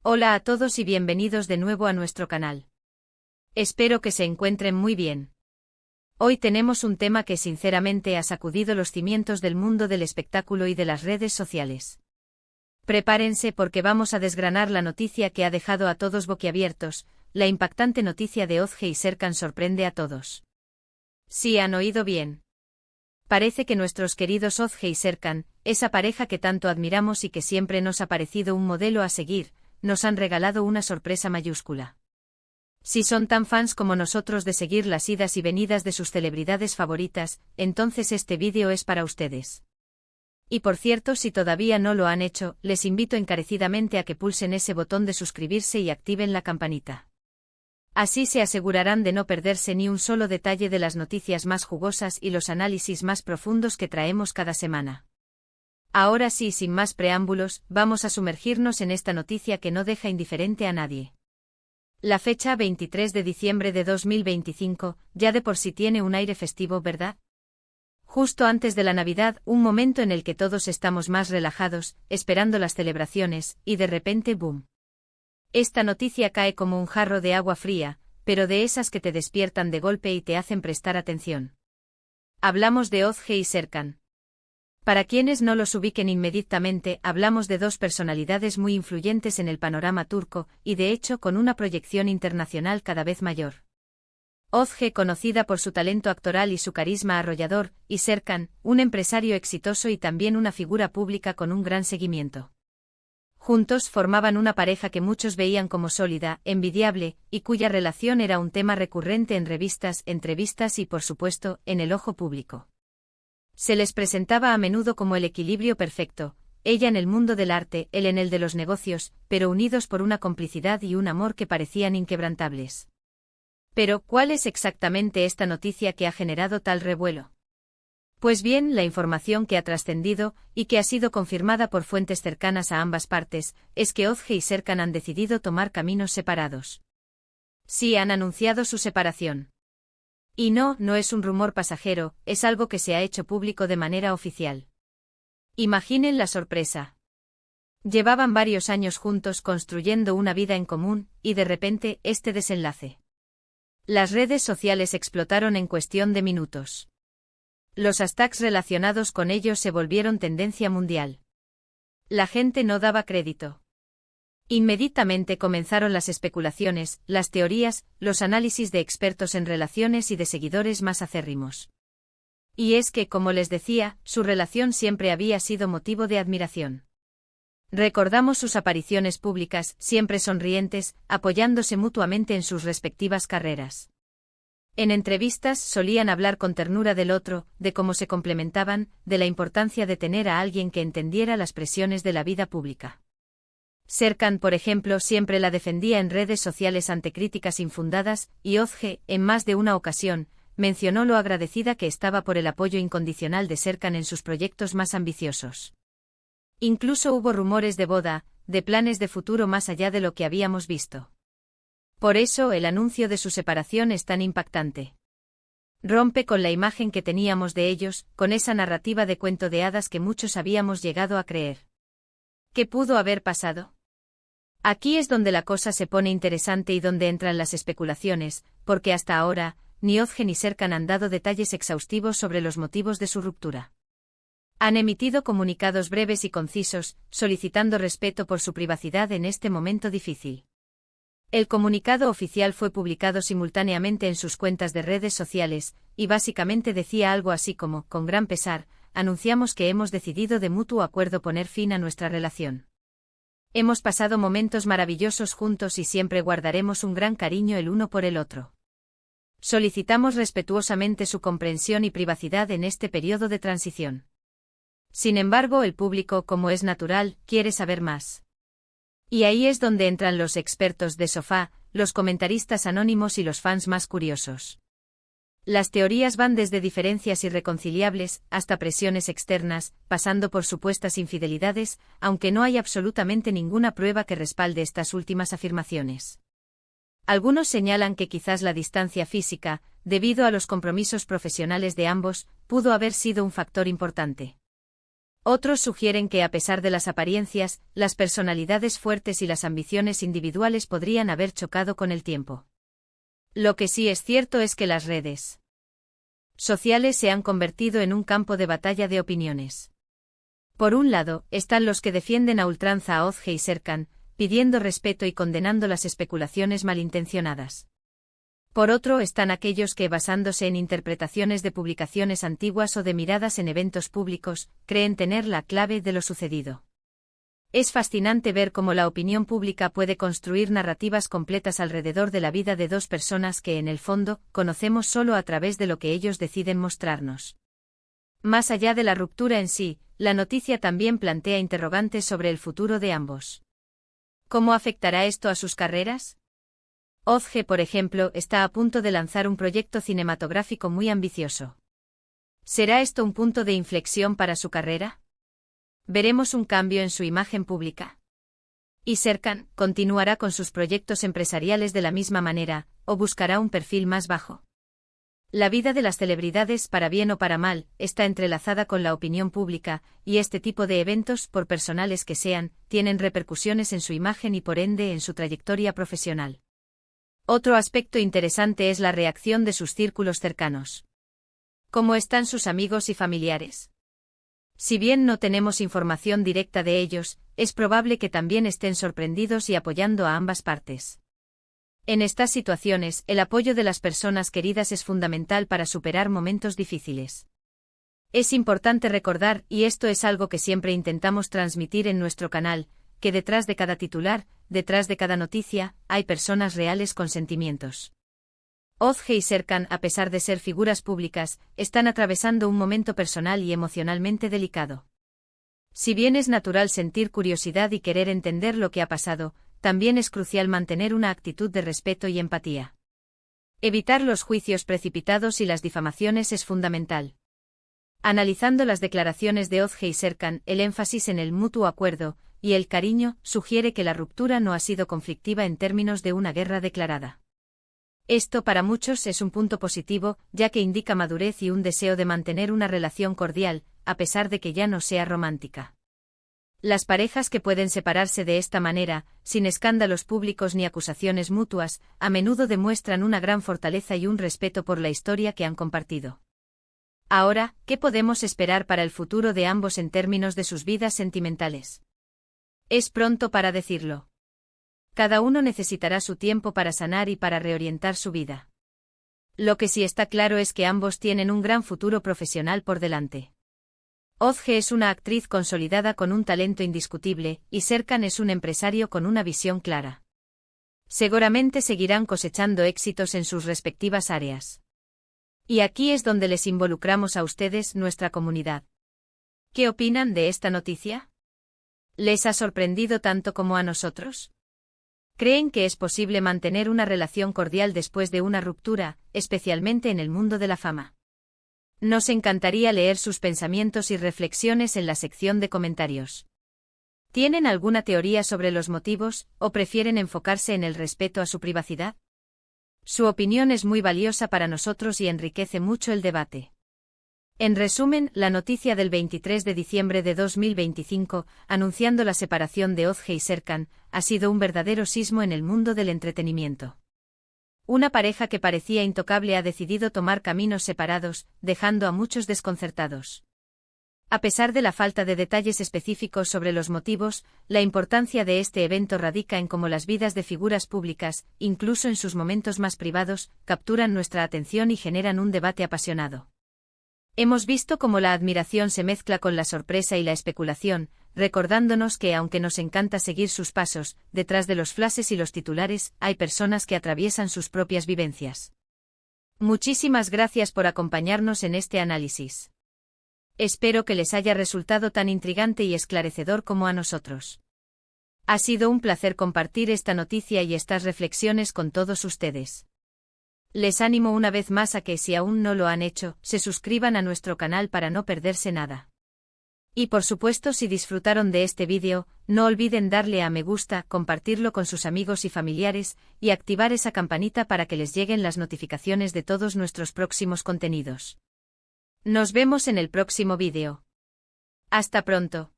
Hola a todos y bienvenidos de nuevo a nuestro canal. Espero que se encuentren muy bien. Hoy tenemos un tema que sinceramente ha sacudido los cimientos del mundo del espectáculo y de las redes sociales. Prepárense porque vamos a desgranar la noticia que ha dejado a todos boquiabiertos. La impactante noticia de Ozge y Serkan sorprende a todos. Sí, han oído bien. Parece que nuestros queridos Ozge y Serkan, esa pareja que tanto admiramos y que siempre nos ha parecido un modelo a seguir, nos han regalado una sorpresa mayúscula. Si son tan fans como nosotros de seguir las idas y venidas de sus celebridades favoritas, entonces este vídeo es para ustedes. Y por cierto, si todavía no lo han hecho, les invito encarecidamente a que pulsen ese botón de suscribirse y activen la campanita. Así se asegurarán de no perderse ni un solo detalle de las noticias más jugosas y los análisis más profundos que traemos cada semana. Ahora sí, sin más preámbulos, vamos a sumergirnos en esta noticia que no deja indiferente a nadie. La fecha 23 de diciembre de 2025, ya de por sí tiene un aire festivo, ¿verdad? Justo antes de la Navidad, un momento en el que todos estamos más relajados, esperando las celebraciones, y de repente ¡boom! Esta noticia cae como un jarro de agua fría, pero de esas que te despiertan de golpe y te hacen prestar atención. Hablamos de Ozge y Serkan. Para quienes no los ubiquen inmediatamente, hablamos de dos personalidades muy influyentes en el panorama turco, y de hecho con una proyección internacional cada vez mayor. Ozge, conocida por su talento actoral y su carisma arrollador, y Serkan, un empresario exitoso y también una figura pública con un gran seguimiento. Juntos formaban una pareja que muchos veían como sólida, envidiable, y cuya relación era un tema recurrente en revistas, entrevistas y, por supuesto, en el ojo público. Se les presentaba a menudo como el equilibrio perfecto, ella en el mundo del arte, él en el de los negocios, pero unidos por una complicidad y un amor que parecían inquebrantables. Pero, ¿cuál es exactamente esta noticia que ha generado tal revuelo? Pues bien, la información que ha trascendido, y que ha sido confirmada por fuentes cercanas a ambas partes, es que Ozge y Serkan han decidido tomar caminos separados. Sí, han anunciado su separación. Y no es un rumor pasajero, es algo que se ha hecho público de manera oficial. Imaginen la sorpresa. Llevaban varios años juntos construyendo una vida en común, y de repente, este desenlace. Las redes sociales explotaron en cuestión de minutos. Los hashtags relacionados con ellos se volvieron tendencia mundial. La gente no daba crédito. Inmediatamente comenzaron las especulaciones, las teorías, los análisis de expertos en relaciones y de seguidores más acérrimos. Y es que, como les decía, su relación siempre había sido motivo de admiración. Recordamos sus apariciones públicas, siempre sonrientes, apoyándose mutuamente en sus respectivas carreras. En entrevistas solían hablar con ternura del otro, de cómo se complementaban, de la importancia de tener a alguien que entendiera las presiones de la vida pública. Serkan, por ejemplo, siempre la defendía en redes sociales ante críticas infundadas, y Ozge, en más de una ocasión, mencionó lo agradecida que estaba por el apoyo incondicional de Serkan en sus proyectos más ambiciosos. Incluso hubo rumores de boda, de planes de futuro más allá de lo que habíamos visto. Por eso el anuncio de su separación es tan impactante. Rompe con la imagen que teníamos de ellos, con esa narrativa de cuento de hadas que muchos habíamos llegado a creer. ¿Qué pudo haber pasado? Aquí es donde la cosa se pone interesante y donde entran las especulaciones, porque hasta ahora, ni Ozge ni Serkan han dado detalles exhaustivos sobre los motivos de su ruptura. Han emitido comunicados breves y concisos, solicitando respeto por su privacidad en este momento difícil. El comunicado oficial fue publicado simultáneamente en sus cuentas de redes sociales, y básicamente decía algo así como, con gran pesar, anunciamos que hemos decidido de mutuo acuerdo poner fin a nuestra relación. Hemos pasado momentos maravillosos juntos y siempre guardaremos un gran cariño el uno por el otro. Solicitamos respetuosamente su comprensión y privacidad en este periodo de transición. Sin embargo, el público, como es natural, quiere saber más. Y ahí es donde entran los expertos de sofá, los comentaristas anónimos y los fans más curiosos. Las teorías van desde diferencias irreconciliables, hasta presiones externas, pasando por supuestas infidelidades, aunque no hay absolutamente ninguna prueba que respalde estas últimas afirmaciones. Algunos señalan que quizás la distancia física, debido a los compromisos profesionales de ambos, pudo haber sido un factor importante. Otros sugieren que a pesar de las apariencias, las personalidades fuertes y las ambiciones individuales podrían haber chocado con el tiempo. Lo que sí es cierto es que las redes sociales se han convertido en un campo de batalla de opiniones. Por un lado, están los que defienden a ultranza a Ozge y Serkan, pidiendo respeto y condenando las especulaciones malintencionadas. Por otro están aquellos que, basándose en interpretaciones de publicaciones antiguas o de miradas en eventos públicos, creen tener la clave de lo sucedido. Es fascinante ver cómo la opinión pública puede construir narrativas completas alrededor de la vida de dos personas que, en el fondo, conocemos solo a través de lo que ellos deciden mostrarnos. Más allá de la ruptura en sí, la noticia también plantea interrogantes sobre el futuro de ambos. ¿Cómo afectará esto a sus carreras? Ozge, por ejemplo, está a punto de lanzar un proyecto cinematográfico muy ambicioso. ¿Será esto un punto de inflexión para su carrera? ¿Veremos un cambio en su imagen pública? ¿Y Serkan continuará con sus proyectos empresariales de la misma manera, o buscará un perfil más bajo? La vida de las celebridades, para bien o para mal, está entrelazada con la opinión pública, y este tipo de eventos, por personales que sean, tienen repercusiones en su imagen y por ende en su trayectoria profesional. Otro aspecto interesante es la reacción de sus círculos cercanos. ¿Cómo están sus amigos y familiares? Si bien no tenemos información directa de ellos, es probable que también estén sorprendidos y apoyando a ambas partes. En estas situaciones, el apoyo de las personas queridas es fundamental para superar momentos difíciles. Es importante recordar, y esto es algo que siempre intentamos transmitir en nuestro canal, que detrás de cada titular, detrás de cada noticia, hay personas reales con sentimientos. Ozge y Serkan, a pesar de ser figuras públicas, están atravesando un momento personal y emocionalmente delicado. Si bien es natural sentir curiosidad y querer entender lo que ha pasado, también es crucial mantener una actitud de respeto y empatía. Evitar los juicios precipitados y las difamaciones es fundamental. Analizando las declaraciones de Ozge y Serkan, el énfasis en el mutuo acuerdo y el cariño sugiere que la ruptura no ha sido conflictiva en términos de una guerra declarada. Esto para muchos es un punto positivo, ya que indica madurez y un deseo de mantener una relación cordial, a pesar de que ya no sea romántica. Las parejas que pueden separarse de esta manera, sin escándalos públicos ni acusaciones mutuas, a menudo demuestran una gran fortaleza y un respeto por la historia que han compartido. Ahora, ¿qué podemos esperar para el futuro de ambos en términos de sus vidas sentimentales? Es pronto para decirlo. Cada uno necesitará su tiempo para sanar y para reorientar su vida. Lo que sí está claro es que ambos tienen un gran futuro profesional por delante. Ozge es una actriz consolidada con un talento indiscutible, y Serkan es un empresario con una visión clara. Seguramente seguirán cosechando éxitos en sus respectivas áreas. Y aquí es donde les involucramos a ustedes, nuestra comunidad. ¿Qué opinan de esta noticia? ¿Les ha sorprendido tanto como a nosotros? ¿Creen que es posible mantener una relación cordial después de una ruptura, especialmente en el mundo de la fama? Nos encantaría leer sus pensamientos y reflexiones en la sección de comentarios. ¿Tienen alguna teoría sobre los motivos, o prefieren enfocarse en el respeto a su privacidad? Su opinión es muy valiosa para nosotros y enriquece mucho el debate. En resumen, la noticia del 23 de diciembre de 2025, anunciando la separación de Ozge y Serkan, ha sido un verdadero sismo en el mundo del entretenimiento. Una pareja que parecía intocable ha decidido tomar caminos separados, dejando a muchos desconcertados. A pesar de la falta de detalles específicos sobre los motivos, la importancia de este evento radica en cómo las vidas de figuras públicas, incluso en sus momentos más privados, capturan nuestra atención y generan un debate apasionado. Hemos visto cómo la admiración se mezcla con la sorpresa y la especulación, recordándonos que aunque nos encanta seguir sus pasos, detrás de los flashes y los titulares, hay personas que atraviesan sus propias vivencias. Muchísimas gracias por acompañarnos en este análisis. Espero que les haya resultado tan intrigante y esclarecedor como a nosotros. Ha sido un placer compartir esta noticia y estas reflexiones con todos ustedes. Les animo una vez más a que, si aún no lo han hecho, se suscriban a nuestro canal para no perderse nada. Y por supuesto, si disfrutaron de este vídeo, no olviden darle a me gusta, compartirlo con sus amigos y familiares, y activar esa campanita para que les lleguen las notificaciones de todos nuestros próximos contenidos. Nos vemos en el próximo vídeo. Hasta pronto.